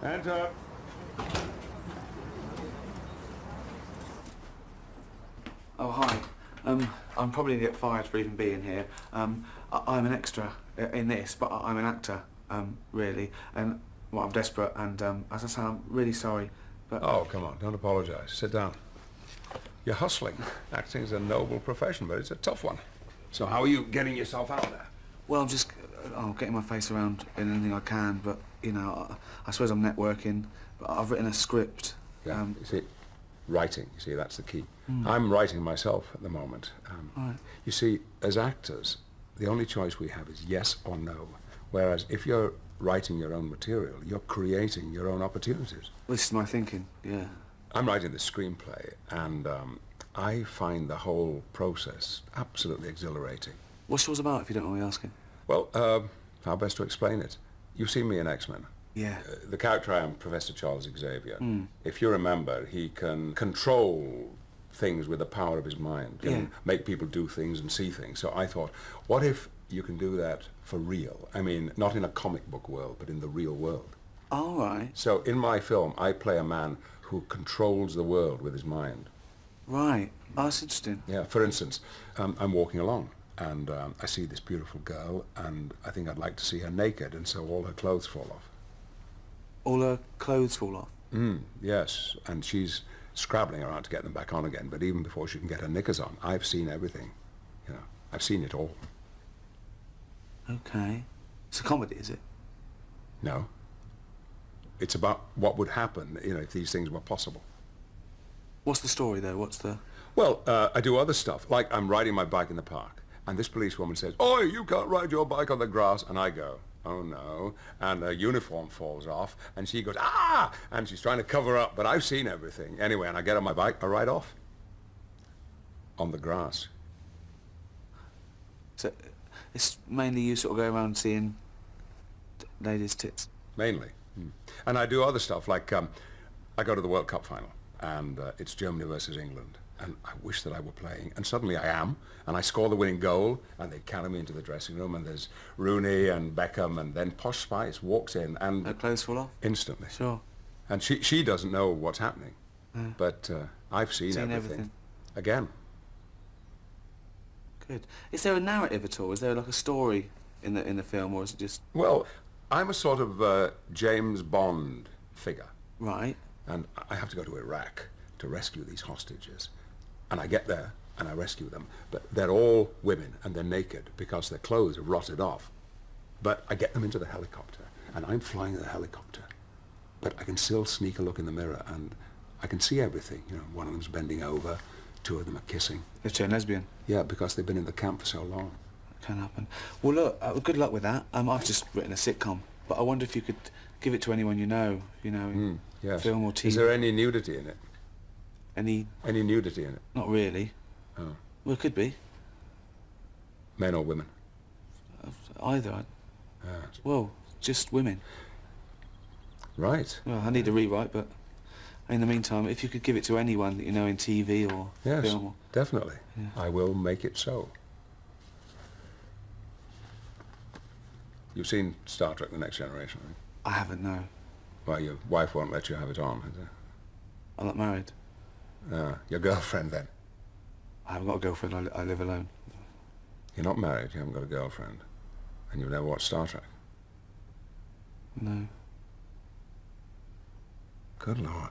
Hands up. Oh, hi. I'm probably going to get fired for even being here. I'm an extra in this, but I'm an actor, really. And, well, I'm desperate, and, as I say, I'm really sorry, but... Oh, come on, don't apologise. Sit down. You're hustling. Acting is a noble profession, but it's a tough one. So how are you getting yourself out there? Well, I'm just getting my face around in anything I can, but, you know, I suppose I'm networking, but I've written a script. Yeah, you see, writing, you see, that's the key. I'm writing myself at the moment. Right. You see, as actors, the only choice we have is yes or no. Whereas if you're writing your own material, you're creating your own opportunities. This is my thinking, yeah. I'm writing the screenplay, and I find the whole process absolutely exhilarating. What's yours about, if you don't mind me asking? Well, how best to explain it? You've seen me in X-Men. Yeah. The character I am, Professor Charles Xavier. If you remember, he can control things with the power of his mind. Can make people do things and see things. So I thought, what if you can do that for real? I mean, not in a comic book world, but in the real world. All right. So in my film, I play a man who controls the world with his mind. Right. Oh, that's interesting. Yeah, for instance, I'm walking along, and I see this beautiful girl, and I think I'd like to see her naked, and so all her clothes fall off. All her clothes fall off? Yes, and she's scrabbling around to get them back on again, but even before she can get her knickers on, I've seen everything. You know, I've seen it all. Okay. It's a comedy, is it? No. It's about what would happen, you know, if these things were possible. What's the story, though? What's the... Well, I do other stuff, like I'm riding my bike in the park, and this policewoman says, "Oi, you can't ride your bike on the grass," and I go, "Oh no," and her uniform falls off, and she goes, "Ah!" and she's trying to cover up, but I've seen everything. Anyway, and I get on my bike, I ride off. On the grass. So, it's mainly you sort of go around seeing ladies' tits? Mainly. And I do other stuff, like I go to the World Cup final, and it's Germany versus England, and I wish that I were playing, and suddenly I am, and I score the winning goal, and they carry me into the dressing room, and there's Rooney and Beckham, and then Posh Spice walks in, and... Her clothes fall off? Instantly. Sure. And she doesn't know what's happening, but I've seen everything. Again. Good. Is there a narrative at all? Is there like a story in the film, or is it just... Well, I'm a sort of James Bond figure. Right. And I have to go to Iraq to rescue these hostages. And I get there, and I rescue them. But they're all women, and they're naked, because their clothes have rotted off. But I get them into the helicopter, and I'm flying the helicopter. But I can still sneak a look in the mirror, and I can see everything. You know, one of them's bending over, two of them are kissing. They've turned lesbian? Yeah, because they've been in the camp for so long. Can happen. Well, look, good luck with that. I've just written a sitcom, but I wonder if you could give it to anyone you know, Yes. film or TV. Is there any nudity in it? Any nudity in it? Not really. Oh. Well, it could be. Men or women? Either. Well, just women. Right. Well, I need a rewrite, but in the meantime, if you could give it to anyone that you know in TV or film. Or... Definitely. Yeah. I will make it so. You've seen Star Trek: The Next Generation, right? I haven't, no. Well, your wife won't let you have it on, has it? I'm not married. Your girlfriend, then? I haven't got a girlfriend, I live alone. You're not married, you haven't got a girlfriend. And you've never watched Star Trek? No. Good Lord.